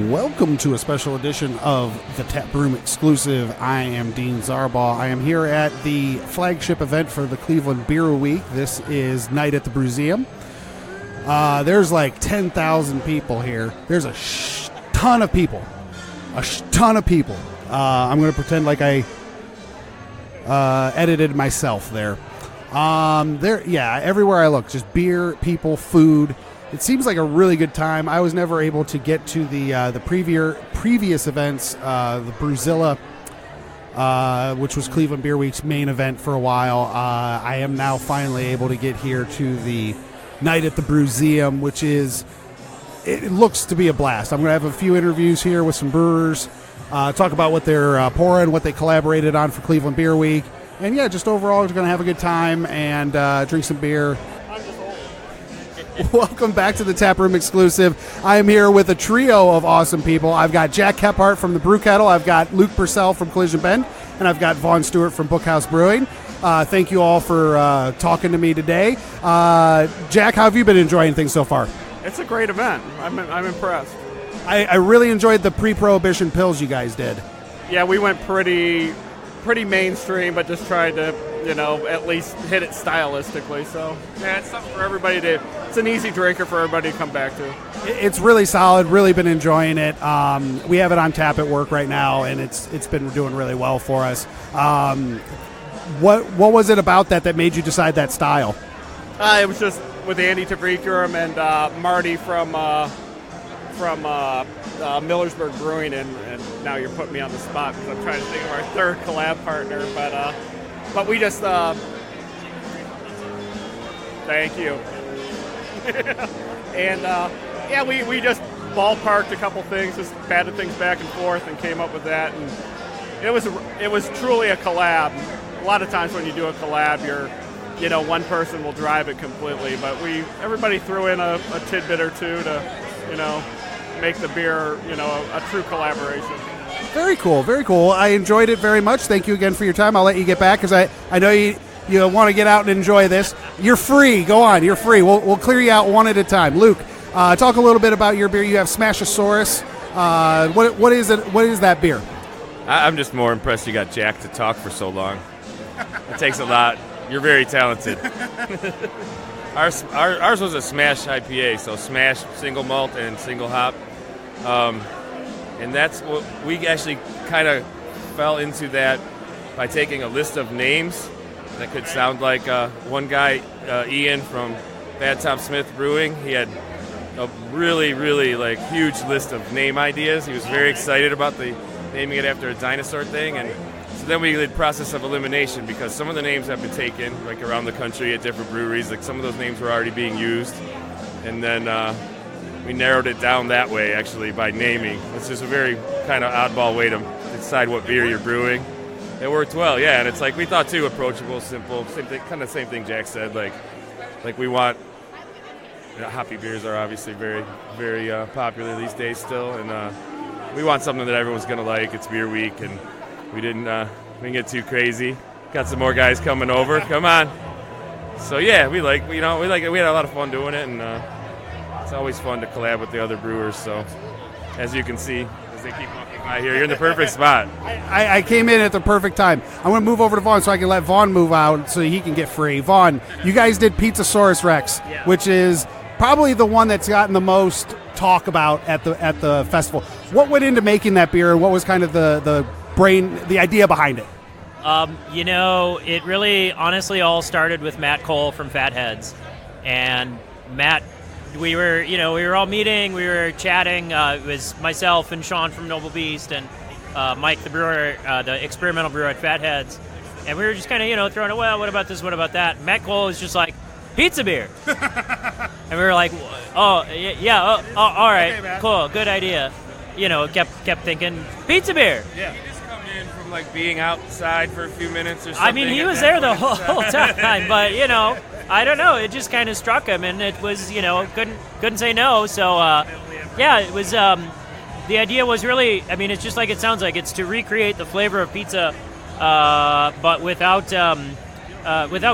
Welcome to a special edition of the Tap Room exclusive. I am Dean Zarbaugh. I am here at the flagship event for the Cleveland Beer Week. This is Night at the Brewseum. There's like 10,000 people here. There's a ton of people. I'm going to pretend like I edited myself there. Everywhere I look, just beer, people, food. It seems like a really good time. I was never able to get to the previous events, the Brewzilla, which was Cleveland Beer Week's main event for a while. I am now finally able to get here to the Night at the Brewseum, which it looks to be a blast. I'm going to have a few interviews here with some brewers, talk about what they're pouring, what they collaborated on for Cleveland Beer Week, and just overall, we're going to have a good time and drink some beer. Welcome back to the Tap Room exclusive. I am here with a trio of awesome people. I've got Jack Kephart from the Brew Kettle. I've got Luke Purcell from Collison Bend, and I've got Vaughn Stewart from Bookhouse Brewing. Thank you all for talking to me today. Jack, how have you been enjoying things so far? It's a great event. I'm impressed. I really enjoyed the pre-prohibition pills you guys did. Yeah, we went pretty mainstream, but just tried to, at least hit it stylistically. So, yeah, it's something for everybody it's an easy drinker for everybody to come back to. It's really solid, really been enjoying it. We have it on tap at work right now, and it's been doing really well for us. What was it about that made you decide that style? It was just with Andy Tavreekurum and Marty from Millersburg Brewing, and now you're putting me on the spot because I'm trying to think of our third collab partner, but we just thank you. And we just ballparked a couple things, just batted things back and forth, and came up with that. And it was truly a collab. A lot of times when you do a collab, one person will drive it completely, but everybody threw in a tidbit or two to make the beer a true collaboration. Very cool, very cool. I enjoyed it very much. Thank you again for your time. I'll let you get back because I know you want to get out and enjoy this. You're free. Go on. You're free. We'll clear you out one at a time. Luke, talk a little bit about your beer. You have Smashosaurus. What is it? What is that beer? I'm just more impressed you got Jack to talk for so long. It takes a lot. You're very talented. Ours was a Smash IPA, so Smash single malt and single hop. And that's what we actually kind of fell into that by taking a list of names that could sound like one guy, Ian from Bad Tom Smith Brewing. He had a really, really huge list of name ideas. He was very excited about naming it after a dinosaur thing, and so then we did process of elimination because some of the names have been taken around the country at different breweries. Some of those names were already being used, and then we narrowed it down that way actually by naming. It's just a very kind of oddball way to decide what beer you're brewing. It worked well, yeah, and it's we thought too, approachable, simple, same thing Jack said. We want hoppy beers are obviously very, very popular these days still, and we want something that everyone's gonna like. It's Beer Week, and we didn't get too crazy. Got some more guys coming over. Come on. So yeah, we had a lot of fun doing it, and it's always fun to collab with the other brewers. So as you can see, as they keep walking by here, you're in the perfect spot. I came in at the perfect time. I'm going to move over to Vaughn so I can let Vaughn move out so he can get free. Vaughn, you guys did Pizzasaurus Rex, which is probably the one that's gotten the most talk about at the festival. What went into making that beer, and what was kind of the idea behind it? It really honestly all started with Matt Cole from Fatheads. And Matt, we were all meeting, we were chatting. It was myself and Sean from Noble Beast and Mike, the brewer, the experimental brewer at Fatheads. And we were just kind of, throwing it, well, what about this, what about that? Matt Cole was just like, pizza beer. And we were like, all right, okay, cool, good idea. Kept thinking, pizza beer. Yeah. From being outside for a few minutes or something. I mean, he was there the whole time, but I don't know. It just kind of struck him, and it was couldn't say no. So it was. The idea was really, it's just like it sounds like. It's to recreate the flavor of pizza, but without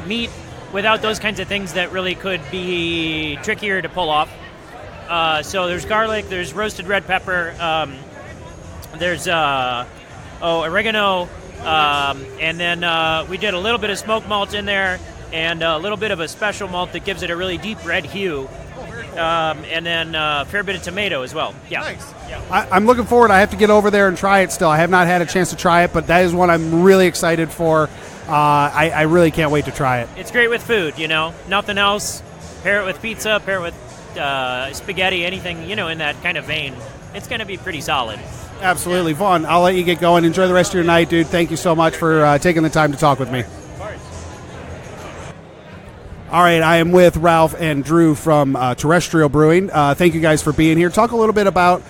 meat, without those kinds of things that really could be trickier to pull off. So there's garlic, there's roasted red pepper, there's oregano, and then we did a little bit of smoked malt in there, and a little bit of a special malt that gives it a really deep red hue. And then a fair bit of tomato as well. Yeah. Nice. Yeah. I'm looking forward. I have to get over there and try it still. I have not had a chance to try it, but that is one I'm really excited for. I really can't wait to try it. It's great with food, nothing else. Pair it with pizza, pair it with spaghetti, anything, in that kind of vein. It's going to be pretty solid. Absolutely. Vaughn, I'll let you get going. Enjoy the rest of your night, dude. Thank you so much for taking the time to talk with me. All right, I am with Ralph and Drew from Terrestrial Brewing. Thank you guys for being here. Talk a little bit about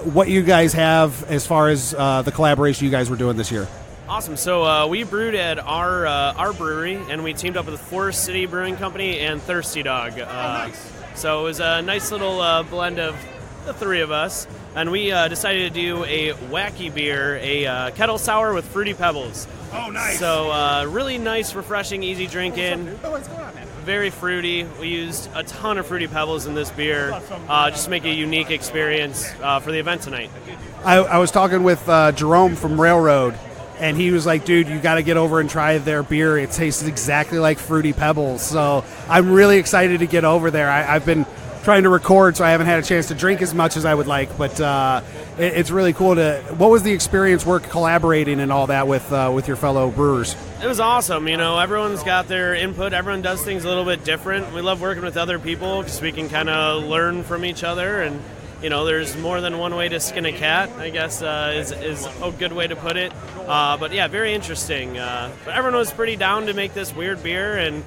what you guys have as far as the collaboration you guys were doing this year. Awesome. So we brewed at our brewery, and we teamed up with Forest City Brewing Company and Thirsty Dog. Nice. So it was a nice little blend of the three of us, and we decided to do a wacky beer, a kettle sour with fruity pebbles. Oh, nice. So really nice, refreshing, easy drinking. What's going on, man? Very fruity. We used a ton of fruity pebbles in this beer, just to make a unique experience for the event tonight. I was talking with Jerome from Railroad, and he was like, dude, you got to get over and try their beer. It tastes exactly like Fruity Pebbles. So I'm really excited to get over there. I've been trying to record, so I haven't had a chance to drink as much as I would like, but it's really cool to. What was the experience collaborating and all that with your fellow brewers? It was awesome. Everyone's got their input. Everyone does things a little bit different. We love working with other people because we can kind of learn from each other, and there's more than one way to skin a cat, I guess, is a good way to put it. But yeah, very interesting. But everyone was pretty down to make this weird beer, and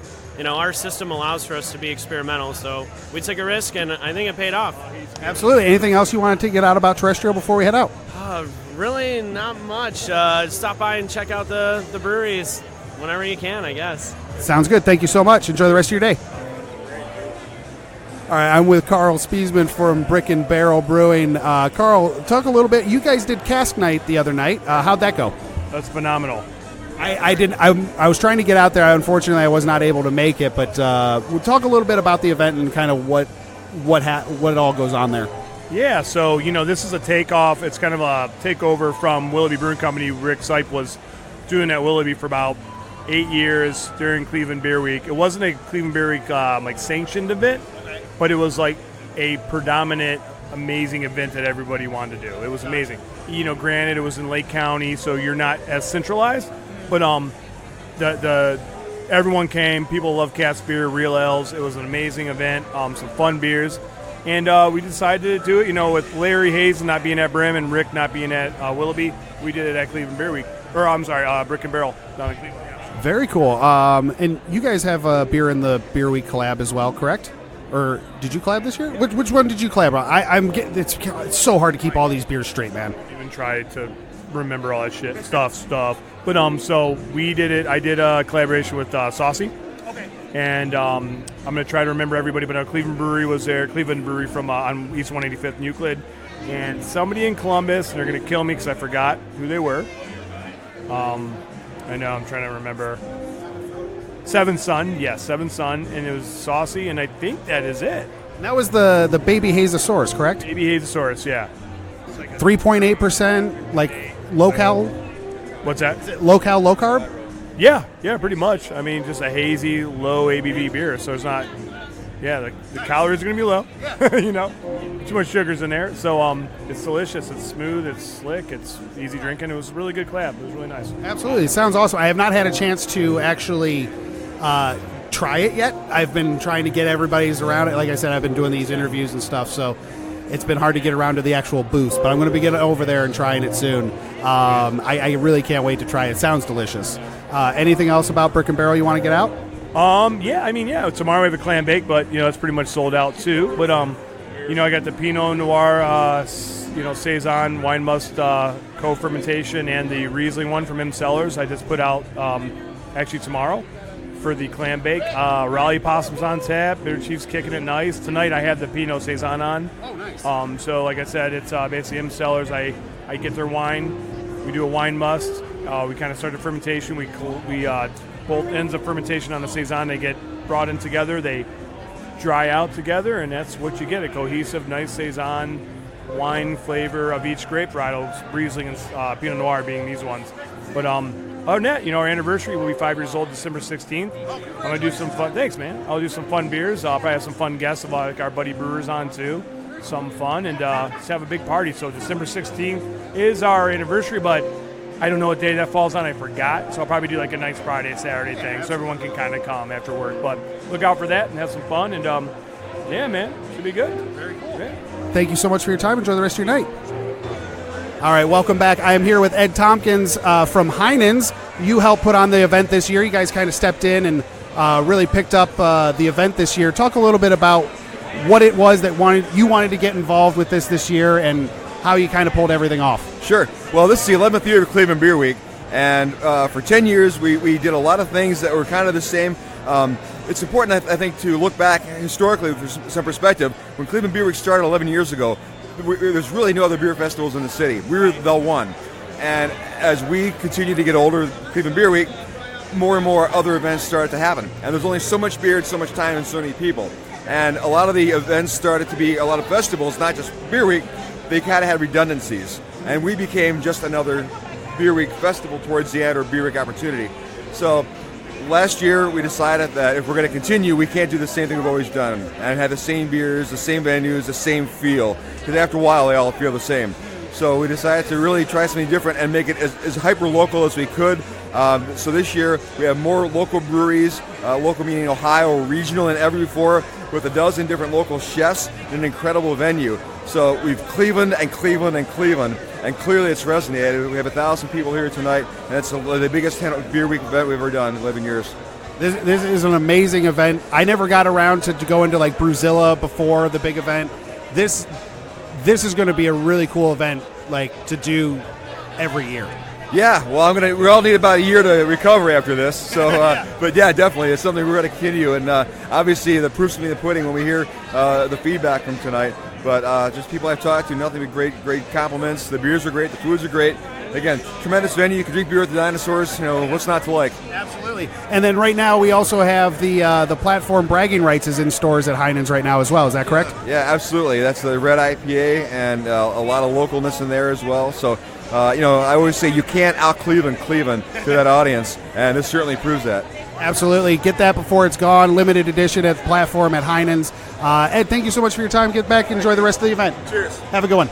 our system allows for us to be experimental, so we took a risk, and I think it paid off. Absolutely. Anything else you wanted to get out about Terrestrial before we head out? Really not much. Stop by and check out the breweries whenever you can, I guess. Sounds good. Thank you so much. Enjoy the rest of your day. All right, I'm with Karl Spiesman from Brick and Barrel Brewing. Karl, talk a little bit. You guys did cask night the other night. How'd that go? That's phenomenal. I didn't. I was trying to get out there. Unfortunately, I was not able to make it. But we'll talk a little bit about the event and kind of what all goes on there. Yeah. So this is a takeoff. It's kind of a takeover from Willoughby Brewing Company. Rick Sipe was doing at Willoughby for about 8 years during Cleveland Beer Week. It wasn't a Cleveland Beer Week sanctioned event, but it was like a predominant, amazing event that everybody wanted to do. It was amazing. Granted, it was in Lake County, so you're not as centralized. But everyone came. People love cask beer, real ales. It was an amazing event. Some fun beers, and we decided to do it. With Larry Hayes not being at Brim and Rick not being at Willoughby, we did it at Cleveland Beer Week. Or I'm sorry, Brick and Barrel down in Cleveland. Yeah. Very cool. And you guys have a beer in the Beer Week collab as well, correct? Or did you collab this year? Which one did you collab on? I'm getting it's so hard to keep all these beers straight, man. Even try to remember all that shit stuff. But so we did it. I did a collaboration with Saucy. Okay. And I'm gonna try to remember everybody. But Cleveland Brewery was there. Cleveland Brewery from on East 185th and Euclid, and somebody in Columbus. And they're gonna kill me because I forgot who they were. I know. I'm trying to remember. Seventh Son, yes, Seventh Son, and it was Saucy, and I think that is it. And that was the Baby Hazosaurus, correct? Baby Hazosaurus, yeah. 3.8%, like low-cal? What's that? Low-cal, low-carb? Yeah, pretty much. I mean, just a hazy, low ABV beer, so it's not... Yeah, the calories are going to be low, Too much sugar's in there, so it's delicious, it's smooth, it's slick, it's easy drinking. It was a really good collab. It was really nice. Absolutely. It sounds awesome. I have not had a chance to actually... try it yet. I've been trying to get everybody's around it. Like I said, I've been doing these interviews and stuff, so it's been hard to get around to the actual booth, but I'm going to be getting over there and trying it soon. I really can't wait to try it. It sounds delicious. Anything else about Brick and Barrel you want to get out? Tomorrow we have a clam bake, but it's pretty much sold out too. But I got the Pinot Noir Saison wine must co-fermentation and the Riesling one from M Cellars I just put out actually tomorrow for the clam bake. Raleigh Possum's on tap. Bitter Chief's kicking it nice. Tonight I have the Pinot Saison on. Oh, nice. So like I said, it's basically M Cellars. I get their wine. We do a wine must. We kind of start the fermentation. We both ends of fermentation on the Saison, they get brought in together. They dry out together, and that's what you get, a cohesive, nice Saison wine flavor of each grape varietals, Riesling and Pinot Noir being these ones. But other than that, our anniversary will be 5 years old December 16th. I'm going to do some fun, thanks man, I'll do some fun beers. I'll probably have some fun guests of like our buddy brewers on too, some fun, and just have a big party. So December 16th is our anniversary, but I don't know what day that falls on, I forgot, so I'll probably do like a nice Friday, Saturday thing, so everyone can kind of come after work. But look out for that and have some fun, and yeah man, should be good. Very cool. Yeah. Thank you so much for your time. Enjoy the rest of your night. All right, welcome back. I am here with Ed Thompkins from Heinen's. You helped put on the event this year. You guys kind of stepped in and really picked up the event this year. Talk a little bit about what it was that you wanted to get involved with this year and how you kind of pulled everything off. Sure. Well, this is the 11th year of Cleveland Beer Week, and for 10 years we did a lot of things that were kind of the same. It's important, I think, to look back historically with some perspective. When Cleveland Beer Week started 11 years ago, there's really no other beer festivals in the city. We were the one. And as we continue to get older, Cleveland Beer Week, more and more other events started to happen. And there's only so much beer, so much time, and so many people. And a lot of the events started to be a lot of festivals, not just Beer Week. They kind of had redundancies. And we became just another Beer Week festival towards the end, or Beer Week opportunity. So last year we decided that if we're going to continue, we can't do the same thing we've always done and have the same beers, the same venues, the same feel. Because after a while, they all feel the same. So we decided to really try something different and make it as hyper-local as we could. So this year we have more local breweries, local meaning Ohio, regional than ever before, with a dozen different local chefs in an incredible venue. So we've Cleveland and Cleveland and Cleveland, and clearly it's resonated. We have 1,000 people here tonight, and it's the biggest Beer Week event we've ever done in 11 years. This is an amazing event. I never got around to go into like Brewzilla before the big event. This is going to be a really cool event, like to do every year. Yeah, well, we all need about a year to recover after this. So, but yeah, definitely, it's something we're going to continue. And obviously, the proof's in the pudding when we hear the feedback from tonight. But just people I've talked to, nothing but great compliments. The beers are great, the foods are great. Again, tremendous venue. You can drink beer with the dinosaurs. What's not to like? Absolutely. And then right now we also have the platform bragging rights is in stores at Heinen's right now as well. Is that correct? Yeah, absolutely. That's the red IPA and a lot of localness in there as well. So, I always say you can't out Cleveland to that audience, and this certainly proves that. Absolutely. Get that before it's gone. Limited edition at the platform at Heinen's. Ed, thank you so much for your time. Get back and enjoy the rest of the event. Cheers. Have a good one.